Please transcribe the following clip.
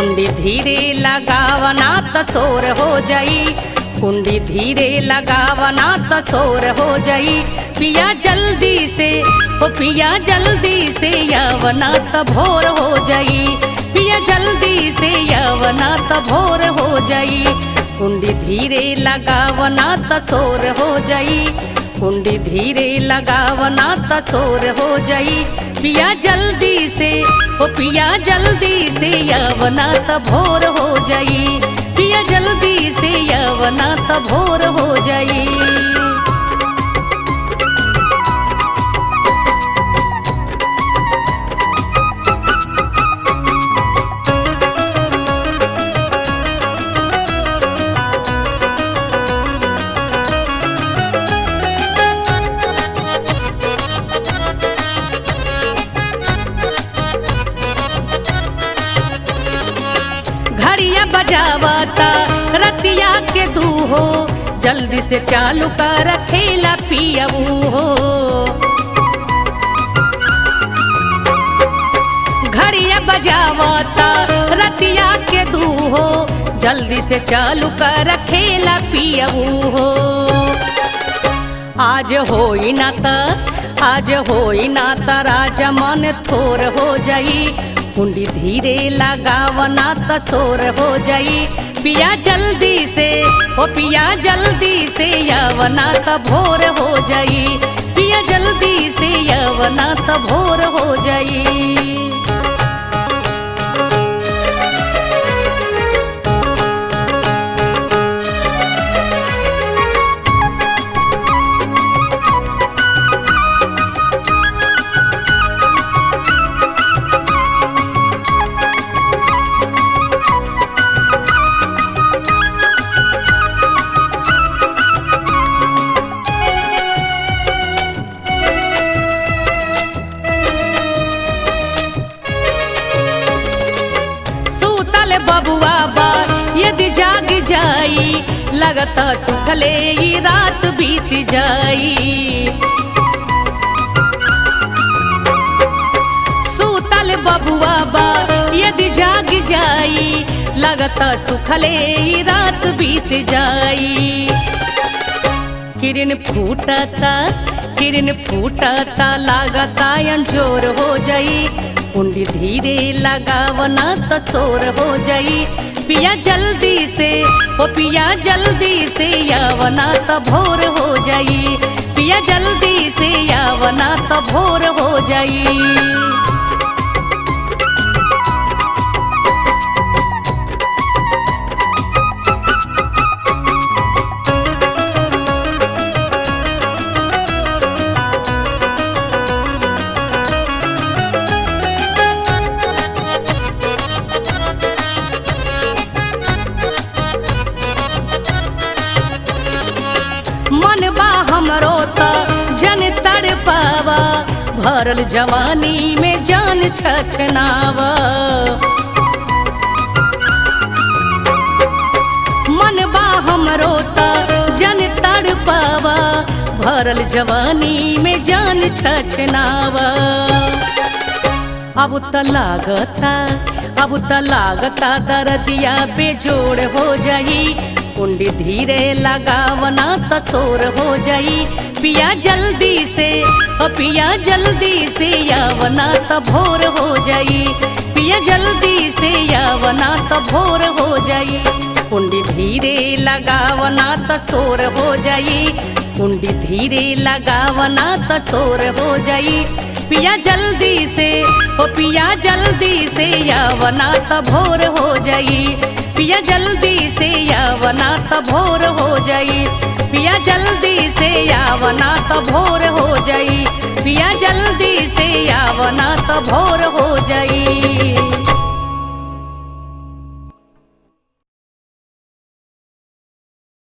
कुंडी धीरे लगावना त शोर हो जाई, कुंडी धीरे लगावना त शोर हो जाई। पिया जल्दी से ओ पिया जल्दी से यवना त भोर हो जाई, पिया जल्दी से यवना त भोर हो जाई। कुंडी धीरे लगावना त शोर हो जाई, कुंडी धीरे लगावना त शोर हो जाई। पिया जल्दी से ओ पिया जल्दी से यवना त भोर हो जाई, पिया जल्दी से यवना त भोर हो जाई। घड़िया बजावता रतिया के दूहो, जल्दी से चालू कर खेला पियऊ हो। घड़िया बजावता रतिया के दूहो, जल्दी से चालू कर खेला पियऊ हो। आज होई ना त राजा मन थोर हो जाई, कुंडी धीरे लगावना त शोर हो जाई। पिया जल्दी से ओ पिया जल्दी से यवना त भोर हो जाई, पिया जल्दी से यवना त भोर हो जाई। बबुआ बा यदि जाग जाई, लगता सुखले ये रात बीत जाई। सूतल बबुआ बा यदि जाग जाई, लगता सुखले ये रात बीत जाई। किरण फूटता लागता अंजोर हो जाई, कुंडी धीरे लगावना त शोर हो जाई। पिया जल्दी से ओ पिया जल्दी से यवना त भोर हो जाई, पिया जल्दी से यवना त भोर हो जाई। मन बा हमरो त जन तड़पावा, भरल जवानी में जान छछनावा। मन बा हमरो त जन तड़पावा, भरल जवानी में जान छछनावा। अब त लागता दर्दिया बेजोड़ हो जाई, कुंडी धीरे लगावना त शोर हो जाई। पिया जल्दी से ओ पिया जल्दी से यवना त भोर हो जाई, पिया जल्दी से यवना त भोर हो जाई। कुंडी धीरे लगावना त शोर हो जाई, कुंडी धीरे लगावना त शोर हो जाई। पिया जल्दी से ओ पिया जल्दी से यवना त भोर हो जाई, पिया जल्दी से यवना त भोर हो जाई। पिया जल्दी से यवना त भोर हो जाई, पिया जल्दी से यवना त भोर हो जाई।